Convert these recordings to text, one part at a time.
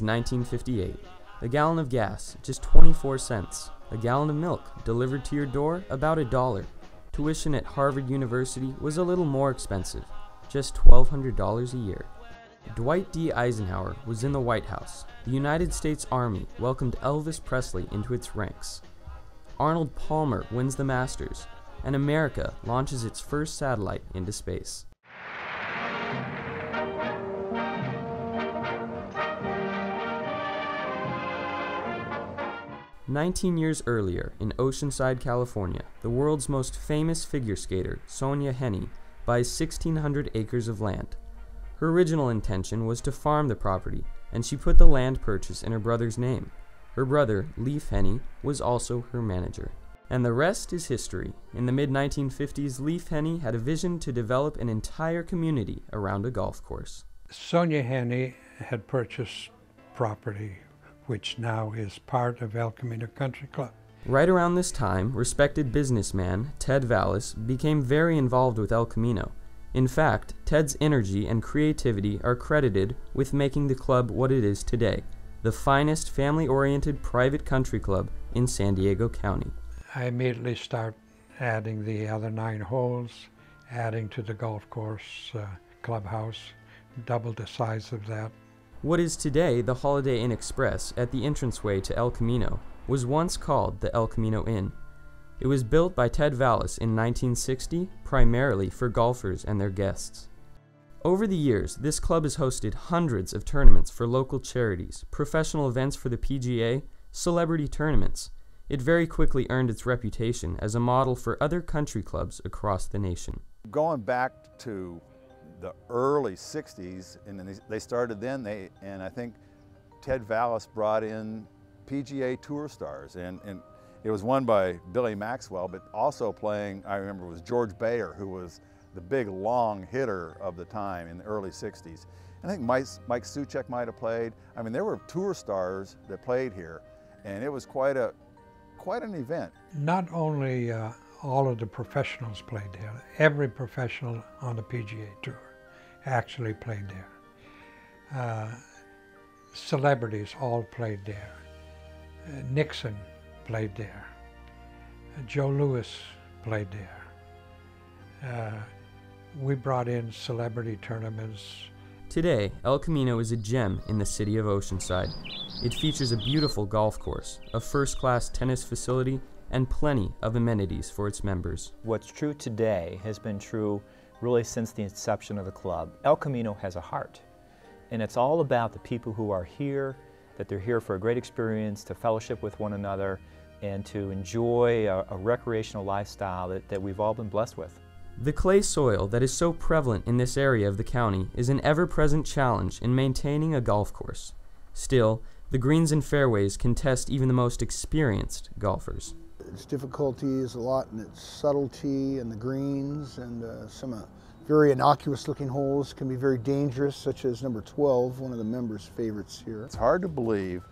was 1958. A gallon of gas, just 24 cents. A gallon of milk, delivered to your door, about $1. Tuition at Harvard University was a little more expensive, just $1,200 a year. Dwight D. Eisenhower was in the White House. The United States Army welcomed Elvis Presley into its ranks. Arnold Palmer wins the Masters, and America launches its first satellite into space. "19 years earlier, in Oceanside, California, the world's most famous figure skater, Sonja Henie, buys 1,600 acres of land. Her original intention was to farm the property, and she put the land purchase in her brother's name. Her brother, Leif Henie, was also her manager. And the rest is history. In the mid-1950s, Leif Henie had a vision to develop an entire community around a golf course. Sonja Henie had purchased property which now is part of El Camino Country Club. Right around this time, respected businessman Ted Vallis became very involved with El Camino. In fact, Ted's energy and creativity are credited with making the club what it is today, the finest family-oriented private country club in San Diego County. I immediately start adding the other 9 holes, adding to the golf course clubhouse, double the size of that. What is today the Holiday Inn Express at the entranceway to El Camino was once called the El Camino Inn. It was built by Ted Vallis in 1960, primarily for golfers and their guests. Over the years, this club has hosted hundreds of tournaments for local charities, professional events for the PGA, celebrity tournaments. It very quickly earned its reputation as a model for other country clubs across the nation. Going back to the early 60s, and then they started then, and I think Ted Vallis brought in PGA Tour stars, and it was won by Billy Maxwell, but also playing, I remember, was George Bayer, who was the big long hitter of the time in the early 60s. And I think Mike Suchek might have played. I mean, there were tour stars that played here, and it was quite an event. Not only all of the professionals played there, every professional on the PGA Tour actually played there. Celebrities all played there. Nixon played there. Joe Louis played there. We brought in celebrity tournaments. Today, El Camino is a gem in the city of Oceanside. It features a beautiful golf course, a first-class tennis facility, and plenty of amenities for its members. What's true today has been true really since the inception of the club. El Camino has a heart, and it's all about the people who are here, that they're here for a great experience, to fellowship with one another, and to enjoy a recreational lifestyle that we've all been blessed with. The clay soil that is so prevalent in this area of the county is an ever-present challenge in maintaining a golf course. Still, the greens and fairways can test even the most experienced golfers. Its difficulty is a lot in its subtlety and the greens, and some very innocuous looking holes can be very dangerous, such as number 12, one of the members' favorites here. It's hard to believe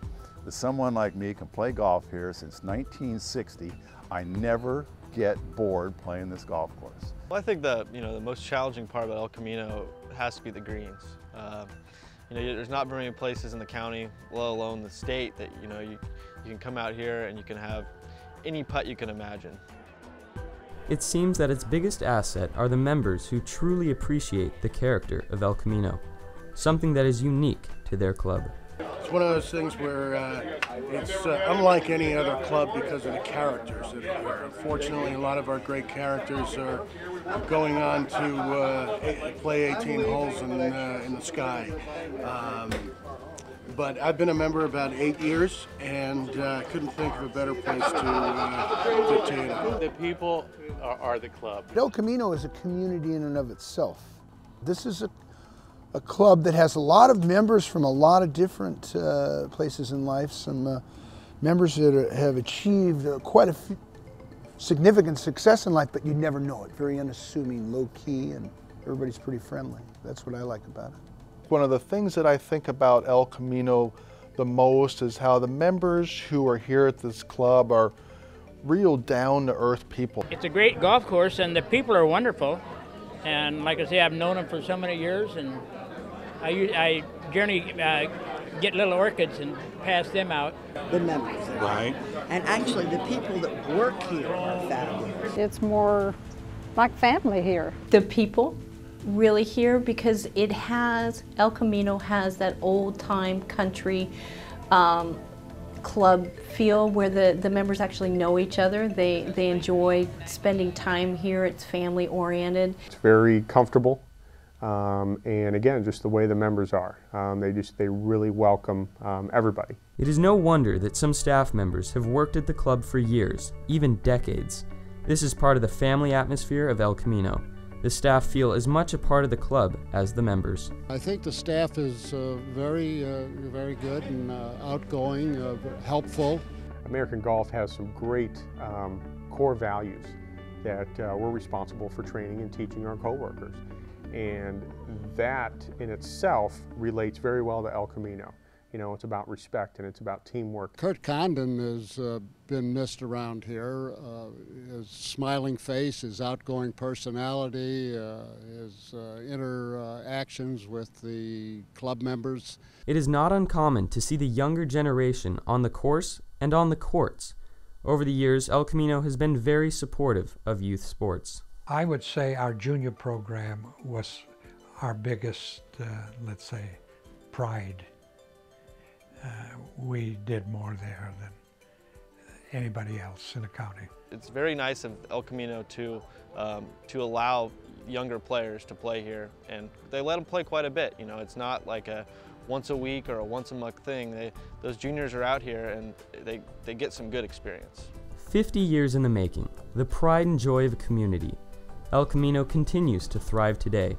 that someone like me can play golf here since 1960. I never get bored playing this golf course. Well, I think the most challenging part about El Camino has to be the greens. There's not very many places in the county, let alone the state, that you can come out here and you can have any putt you can imagine. It seems that its biggest asset are the members who truly appreciate the character of El Camino, something that is unique to their club. It's one of those things where it's unlike any other club because of the characters that are here. Unfortunately, a lot of our great characters are going on to play 18 holes in the sky. But I've been a member about 8 years, and couldn't think of a better place to dictate it. The people are the club. El Camino is a community in and of itself. This is a club that has a lot of members from a lot of different places in life. Some members that have achieved quite a significant success in life, but you never know it. Very unassuming, low-key, and everybody's pretty friendly. That's what I like about it. One of the things that I think about El Camino the most is how the members who are here at this club are real down-to-earth people. It's a great golf course, and the people are wonderful. And like I say, I've known them for so many years, and I journey get little orchids and pass them out. The members. Right. And actually the people that work here are fabulous. It's more like family here. The people really here, because El Camino has that old time country club feel where the members actually know each other. They enjoy spending time here. It's family oriented. It's very comfortable, and again, just the way the members are. They really welcome everybody. It is no wonder that some staff members have worked at the club for years, even decades. This is part of the family atmosphere of El Camino. The staff feel as much a part of the club as the members. I think the staff is very good and outgoing, helpful. American Golf has some great core values that we're responsible for training and teaching our coworkers. And that in itself relates very well to El Camino. You know, it's about respect and it's about teamwork. Kurt Condon has been missed around here. His smiling face, his outgoing personality, his interactions with the club members. It is not uncommon to see the younger generation on the course and on the courts. Over the years, El Camino has been very supportive of youth sports. I would say our junior program was our biggest, let's say, pride. We did more there than anybody else in the county. It's very nice of El Camino to allow younger players to play here, and they let them play quite a bit. You know, it's not like a once a week or a once a month thing. Those juniors are out here and they get some good experience. 50 years in the making, the pride and joy of a community. El Camino continues to thrive today.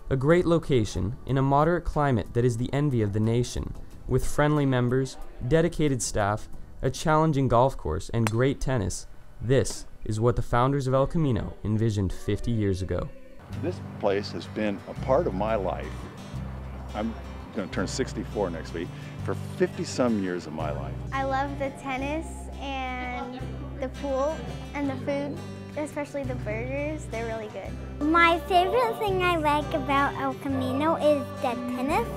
A great location in a moderate climate that is the envy of the nation, with friendly members, dedicated staff, a challenging golf course, and great tennis. This is what the founders of El Camino envisioned 50 years ago. This place has been a part of my life. I'm going to turn 64 next week, for 50-some years of my life. I love the tennis and the pool and the food, especially the burgers. They're really good. My favorite thing I like about El Camino is the tennis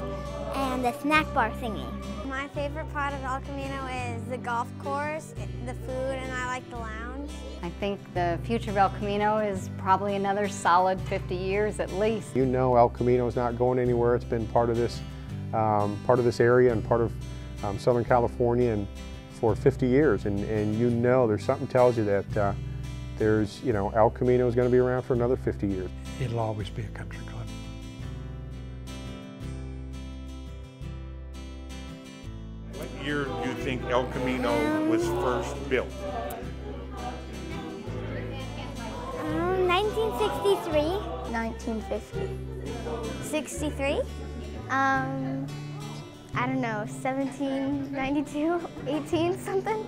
and the snack bar thingy. My favorite part of El Camino is the golf course, the food, and I like the lounge. I think the future of El Camino is probably another solid 50 years at least. You know, El Camino is not going anywhere. It's been part of this area and part of Southern California and for 50 years. And you know, there's something tells you that El Camino is going to be around for another 50 years. It'll always be a country club. What year do you think El Camino was first built? 1963. 1950. 63? I don't know, 1792, 18 something?